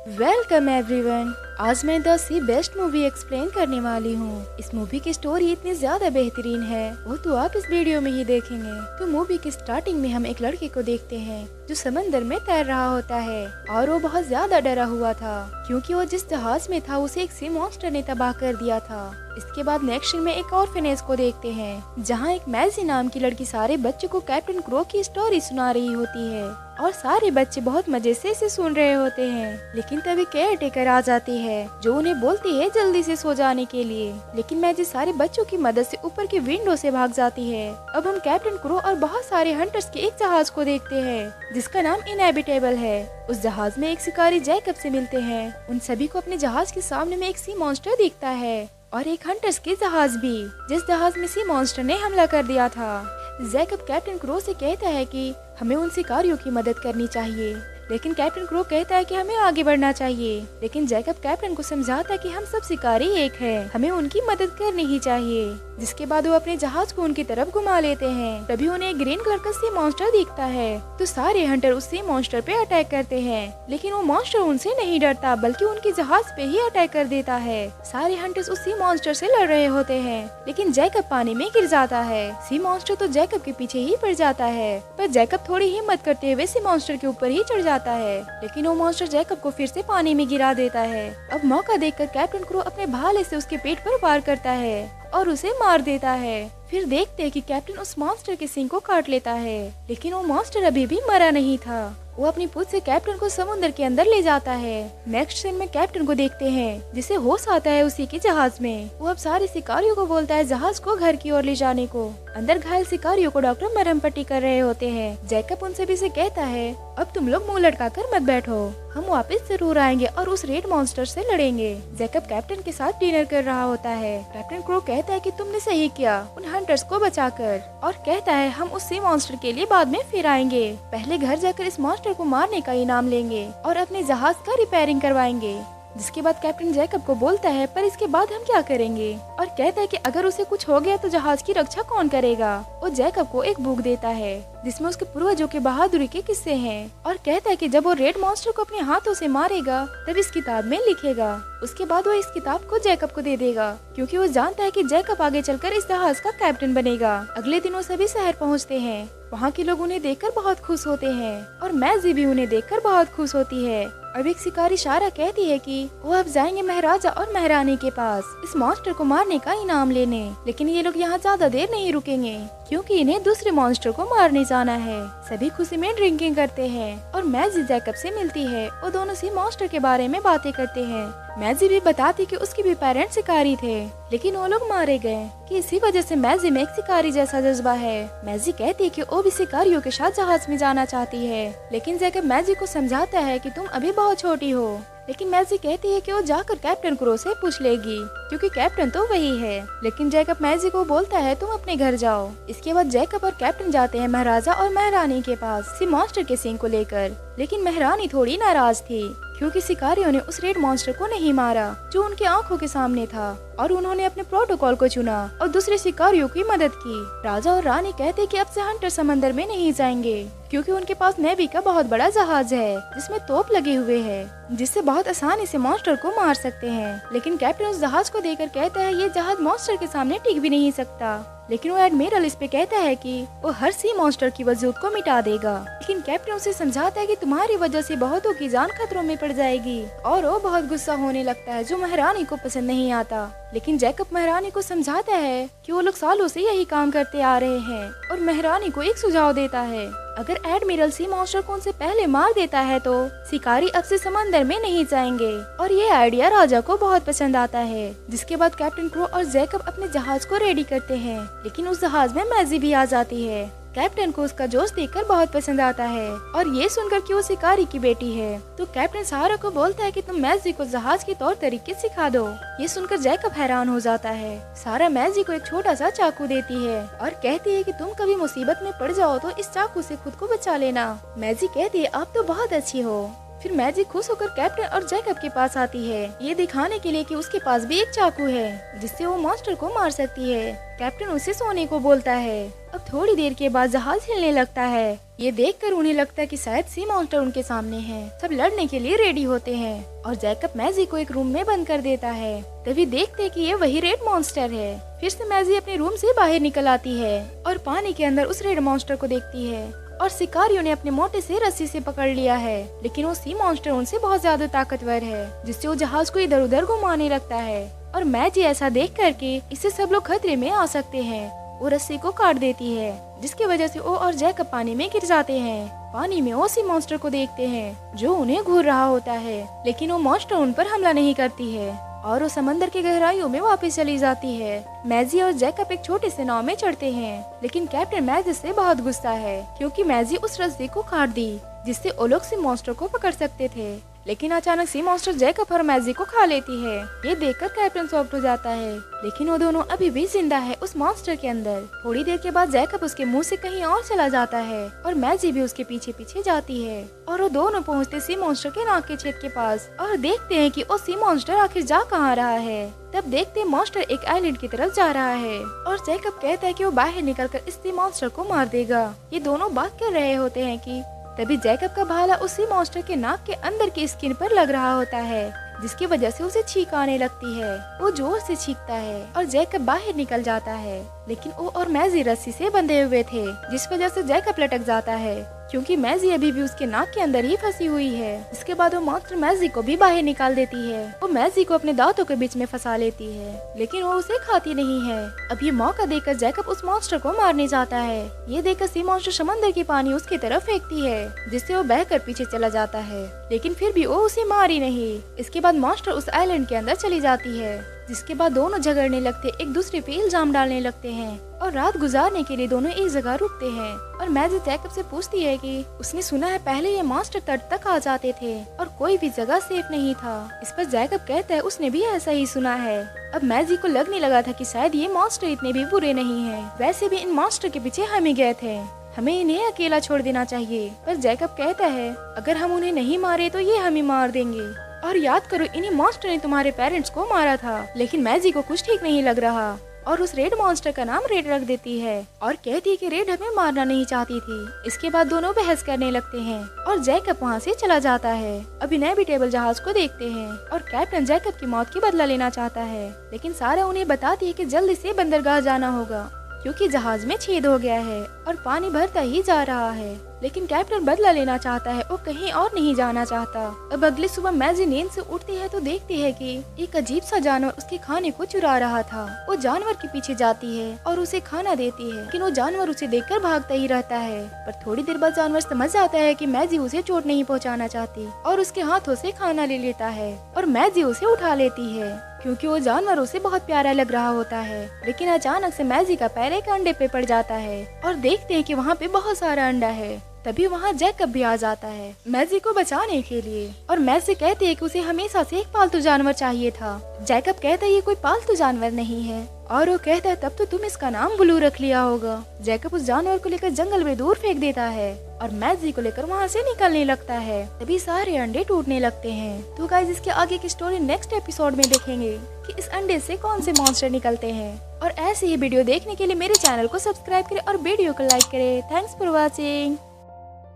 Welcome everyone. आज मैं the Sea Beast movie explain करने वाली हूँ। इस मूवी की स्टोरी इतनी ज्यादा बेहतरीन है वो तो आप इस वीडियो में ही देखेंगे। तो मूवी की स्टार्टिंग में हम एक लड़के को देखते हैं जो समंदर में तैर रहा होता है और वो बहुत ज्यादा डरा हुआ था क्योंकि वो जिस जहाज में था उसे एक सी मॉन्स्टर ने तबाह कर दिया था। इसके बाद नेक्स्ट सीन में एक ऑर्फनेज को देखते हैं जहाँ एक मैजी नाम की लड़की सारे बच्चों को कैप्टन क्रो की स्टोरी सुना रही होती है और सारे बच्चे बहुत मजे से इसे सुन रहे होते हैं। लेकिन तभी केयर टेकर आ जाती है जो उन्हें बोलती है जल्दी से सो जाने के लिए। लेकिन मैजी सारे बच्चों की मदद से ऊपर की विंडो से भाग जाती है। अब हम कैप्टन क्रो और बहुत सारे हंटर्स के एक जहाज को देखते हैं जिसका नाम इनहेबिटेबल है। उस जहाज में एक शिकारी जैकब से मिलते हैं। उन सभी को अपने जहाज के सामने में एक सी मॉन्स्टर दिखता है और एक हंटर्स के जहाज भी जिस जहाज में सी मॉन्स्टर ने हमला कर दिया था। जैकब कैप्टन क्रो से कहता है कि हमें उन शिकारियों की मदद करनी चाहिए, लेकिन कैप्टन क्रो कहता है कि हमें आगे बढ़ना चाहिए। लेकिन जैकब कैप्टन को समझाता है कि हम सब शिकारी एक हैं, हमें उनकी मदद करनी ही चाहिए। जिसके बाद वो अपने जहाज को उनकी तरफ घुमा लेते हैं। तभी उन्हें एक ग्रीन कलर का सी मॉन्स्टर दिखता है तो सारे हंटर उस सी मॉन्स्टर पे अटैक करते हैं। लेकिन वो मॉन्स्टर उनसे नहीं डरता बल्कि उनके जहाज पे ही अटैक कर देता है। सारे हंटर्स उस सी मॉन्स्टर से लड़ रहे होते हैं लेकिन जैकब पानी में गिर जाता है। सी मॉन्स्टर तो जैकब के पीछे ही पड़ जाता है पर जैकब थोड़ी हिम्मत करते हुए सी मॉन्स्टर के ऊपर ही चढ़ जाता है। लेकिन वो मॉन्स्टर जैकब को फिर से पानी में गिरा देता है। अब मौका देखकर कैप्टन क्रो अपने भाले से उसके पेट पर वार करता है और उसे मार देता है। फिर देखते हैं कि कैप्टन उस मॉन्स्टर के सिंग को काट लेता है लेकिन वो मॉन्स्टर अभी भी मरा नहीं था। वो अपनी पूंछ से कैप्टन को समुद्र के अंदर ले जाता है। नेक्स्ट सीन में कैप्टन को देखते हैं जिसे होश आता है उसी के जहाज में। वो अब सारे शिकारियों को बोलता है जहाज को घर की ओर ले जाने को। अंदर घायल शिकारियों को डॉक्टर मरहम पट्टी कर रहे होते हैं। जैकब उन सभी से कहता है अब तुम लोग मुंह लटका कर मत बैठो, हम वापस जरूर आएंगे और उस रेड मॉन्स्टर से लड़ेंगे। जैकब कैप्टन के साथ डिनर कर रहा होता है। कैप्टन क्रो कहता है कि तुमने सही किया उन हंटर्स को बचाकर, और कहता है हम उस सी मॉन्स्टर के लिए बाद में फिर आएंगे। पहले घर जाकर इस मॉन्स्टर को मारने का इनाम लेंगे और अपने जहाज का रिपेयरिंग करवाएंगे। जिसके बाद कैप्टन जैकब को बोलता है पर इसके बाद हम क्या करेंगे, और कहता है कि अगर उसे कुछ हो गया तो जहाज की रक्षा कौन करेगा। वो जैकब को एक बुक देता है जिसमें उसके पूर्वजों के बहादुरी के किस्से हैं और कहता है कि जब वो रेड मॉन्स्टर को अपने हाथों से मारेगा तब इस किताब में लिखेगा। उसके बाद वो इस किताब को जैकब को दे देगा क्योंकि वो जानता है कि जैकब आगे चलकर इस जहाज का कैप्टन बनेगा। अगले दिन वो सभी शहर पहुँचते हैं। वहाँ के लोग उन्हें देखकर बहुत खुश होते हैं और मैजी भी उन्हें देखकर बहुत खुश होती है। अब एक शिकारी शारा कहती है कि वो अब जाएंगे महाराजा और महारानी के पास इस मॉन्स्टर को मारने का इनाम लेने। लेकिन ये लोग यहाँ ज्यादा देर नहीं रुकेंगे क्योंकि इन्हें दूसरे मॉन्स्टर को मारने जाना है। सभी खुशी में ड्रिंकिंग करते हैं और मैजी जैकब से मिलती है। वो दोनों सी मॉन्स्टर के बारे में बातें करते हैं। मैजी भी बताती कि उसके भी पेरेंट्स शिकारी थे लेकिन वो लोग मारे गए कि इसी वजह से मैजी में एक शिकारी जैसा जज्बा है। मैजी कहती है कि वो भी शिकारियों के साथ जहाज में जाना चाहती है लेकिन जैकब मैजी को समझाता है कि तुम अभी बहुत छोटी हो। लेकिन मैजी कहती है कि वो जाकर कैप्टन क्रो से पूछ लेगी क्योंकि कैप्टन तो वही है। लेकिन जैकब मैजी को बोलता है तुम अपने घर जाओ। इसके बाद जैकब और कैप्टन जाते हैं महाराजा और महारानी के पास सी मॉन्स्टर के सिंग को लेकर। लेकिन महारानी थोड़ी नाराज थी क्योंकि शिकारियों ने उस रेड मॉन्स्टर को नहीं मारा जो उनकी आंखों के सामने था और उन्होंने अपने प्रोटोकॉल को चुना और दूसरे शिकारियों की मदद की। राजा और रानी कहते कि अब से हंटर समंदर में नहीं जाएंगे क्योंकि उनके पास नेवी का बहुत बड़ा जहाज है जिसमें तोप लगे हुए हैं जिससे बहुत आसानी से मॉन्स्टर को मार सकते हैं। लेकिन कैप्टन उस जहाज को देकर कहता है ये जहाज मॉन्स्टर के सामने टिक भी नहीं सकता। लेकिन वो एडमिरल इस पे कहता है कि वो हर सी मॉन्स्टर की वजूद को मिटा देगा। लेकिन कैप्टन उसे समझाता है कि तुम्हारी वजह से बहुतों की जान खतरों में पड़ जाएगी और वो बहुत गुस्सा होने लगता है जो महारानी को पसंद नहीं आता। लेकिन जैकब महारानी को समझाता है कि वो लोग सालों से यही काम करते आ रहे हैं और महारानी को एक सुझाव देता है अगर एडमिरल सी मॉन्स्टर को उनसे पहले मार देता है तो शिकारी अब से समंदर में नहीं जाएंगे। और ये आइडिया राजा को बहुत पसंद आता है। जिसके बाद कैप्टन क्रो और जैकब अपने जहाज को रेडी करते हैं लेकिन उस जहाज में मैजी भी आ जाती है। कैप्टन को उसका जोश देखकर बहुत पसंद आता है और ये सुनकर कि वो शिकारी की बेटी है तो कैप्टन सारा को बोलता है कि तुम मैजी को जहाज के तौर तरीके सिखा दो। ये सुनकर जैकब हैरान हो जाता है। सारा मैजी को एक छोटा सा चाकू देती है और कहती है कि तुम कभी मुसीबत में पड़ जाओ तो इस चाकू से खुद को बचा लेना। मैजी कहती है आप तो बहुत अच्छी हो। फिर मैजी खुश होकर कैप्टन और जैकब के पास आती है, ये दिखाने के लिए कि उसके पास भी एक चाकू है जिससे वो मॉन्स्टर को मार सकती है। कैप्टन उसे सोने को बोलता है। अब थोड़ी देर के बाद जहाज हिलने लगता है। ये देखकर उन्हें लगता है कि शायद सी मॉन्स्टर उनके सामने है। सब लड़ने के लिए रेडी होते हैं और जैकब मैजी को एक रूम में बंद कर देता है। तभी देखते हैं कि ये वही रेड मॉन्स्टर है। फिर से मैजी अपने रूम से बाहर निकल आती है और पानी के अंदर उस रेड मॉन्स्टर को देखती है और शिकारियों ने अपने मोटे से रस्सी से पकड़ लिया है, लेकिन वो सी मॉन्स्टर उनसे बहुत ज्यादा ताकतवर है, जिससे वो जहाज को इधर उधर घुमाने लगता है। और मैजी ऐसा देख करके इससे सब लोग खतरे में आ सकते हैं, वो रस्सी को काट देती है, जिसकी वजह से वो और जैकब पानी में गिर जाते हैं। पानी में वो सी मॉन्स्टर को देखते हैं जो उन्हें घूर रहा होता है, लेकिन वो मॉन्स्टर उन पर हमला नहीं करती है और वो समंदर की गहराइयों में वापस चली जाती है। मैजी और जैकब एक छोटे से नाव में चढ़ते हैं, लेकिन कैप्टन मैजी से बहुत गुस्सा है क्योंकि मैजी उस रस्सी को काट दी जिससे वो लोग सी मॉन्स्टर को पकड़ सकते थे। लेकिन अचानक सी मॉन्स्टर जैकब और मैजी को खा लेती है। ये देखकर कैप्टन शॉक्ड हो जाता है, लेकिन वो दोनों अभी भी जिंदा है उस मॉन्स्टर के अंदर। थोड़ी देर के बाद जैकब उसके मुंह से कहीं और चला जाता है और मैजी भी उसके पीछे पीछे जाती है और वो दोनों पहुंचते सी मॉन्स्टर के नाक के छेद के पास और देखते हैं कि वो सी मॉन्स्टर आखिर जा कहाँ रहा है। तब देखते हैं मॉन्स्टर एक आइलैंड की तरफ जा रहा है और जैकब कहता है कि वो बाहर निकलकर इस सी मॉन्स्टर को मार देगा। ये दोनों बात कर रहे होते हैं कि तभी जैकब का भाला उसी मॉन्स्टर के नाक के अंदर की स्किन पर लग रहा होता है, जिसकी वजह से उसे छींक आने लगती है। वो जोर से छींकता है और जैकब बाहर निकल जाता है, लेकिन वो और मैजी रस्सी से बंधे हुए थे, जिस वजह से जैकब लटक जाता है क्योंकि मैजी अभी भी उसके नाक के अंदर ही फंसी हुई है। इसके बाद वो मॉन्स्टर मैजी को भी बाहर निकाल देती है। वो मैजी को अपने दांतों के बीच में फंसा लेती है, लेकिन वो उसे खाती नहीं है। अब ये मौका देखकर जैकब उस मॉन्स्टर को मारने जाता है। ये देखकर सी मॉन्स्टर समंदर की पानी उसकी तरफ फेंकती है, जिससे वो बहकर पीछे चला जाता है, लेकिन फिर भी वो उसे मारी नहीं। इसके बाद मॉन्स्टर उस आइलैंड के अंदर चली जाती है, जिसके बाद दोनों झगड़ने लगते, एक दूसरे पे इल्जाम डालने लगते हैं और रात गुजारने के लिए दोनों एक जगह रुकते हैं। और मैजी जैकब से पूछती है कि उसने सुना है पहले ये मॉन्स्टर तट तक आ जाते थे और कोई भी जगह सेफ नहीं था। इस पर जैकब कहता है उसने भी ऐसा ही सुना है। अब मैजी को लगने लगा था कि शायद ये मॉन्स्टर इतने भी बुरे नहीं हैं। वैसे भी इन मॉन्स्टर के पीछे हम ही गए थे, हमें इन्हें अकेला छोड़ देना चाहिए। पर जैकब कहता है अगर हम उन्हें नहीं मारे तो ये हमें मार देंगे। और याद करो इन्हीं मॉन्स्टर ने तुम्हारे पेरेंट्स को मारा था। लेकिन मैजी को कुछ ठीक नहीं लग रहा और उस रेड मॉन्स्टर का नाम रेड रख देती है और कहती है कि रेड हमें मारना नहीं चाहती थी। इसके बाद दोनों बहस करने लगते हैं और जैकब वहाँ से चला जाता है। अब इनएविटेबल जहाज को देखते हैं और कैप्टन जैकब की मौत की बदला लेना चाहता है, लेकिन सारा उन्हें बताती है कि जल्दी से बंदरगाह जाना होगा क्योंकि जहाज में छेद हो गया है और पानी भरता ही जा रहा है। लेकिन कैप्टन बदला लेना चाहता है, वो कहीं और नहीं जाना चाहता। अब अगली सुबह मैजी नींद से उठती है तो देखती है कि एक अजीब सा जानवर उसके खाने को चुरा रहा था। वो जानवर के पीछे जाती है और उसे खाना देती है, लेकिन वो जानवर उसे देखकर भागता ही रहता है। पर थोड़ी देर बाद जानवर समझ आता है कि मैजी उसे चोट नहीं पहुंचाना चाहती और उसके हाथों से खाना ले लेता है और मैजी उसे उठा लेती है क्योंकि वो जानवर उसे बहुत प्यारा लग रहा होता है। लेकिन अचानक से मैजी का पैर एक अंडे पे पड़ जाता है और देखते हैं कि वहाँ पे बहुत सारा अंडा है। तभी वहाँ जैकब भी आ जाता है मैजी को बचाने के लिए और मैजी कहती है कि उसे हमेशा से एक पालतू जानवर चाहिए था। जैकब कहता है ये कोई पालतू जानवर नहीं है और वो कहता है तब तो तुम इसका नाम ब्लू रख लिया होगा। जैकब उस जानवर को लेकर जंगल में दूर फेंक देता है और मैजी को लेकर वहाँ से निकलने लगता है। तभी सारे अंडे टूटने लगते हैं। तो गाइस इसके आगे की स्टोरी नेक्स्ट एपिसोड में देखेंगे कि इस अंडे से कौन से मॉन्स्टर निकलते हैं। और ऐसे ही वीडियो देखने के लिए मेरे चैनल को सब्सक्राइब करें और वीडियो को लाइक करें। Thanks for watching.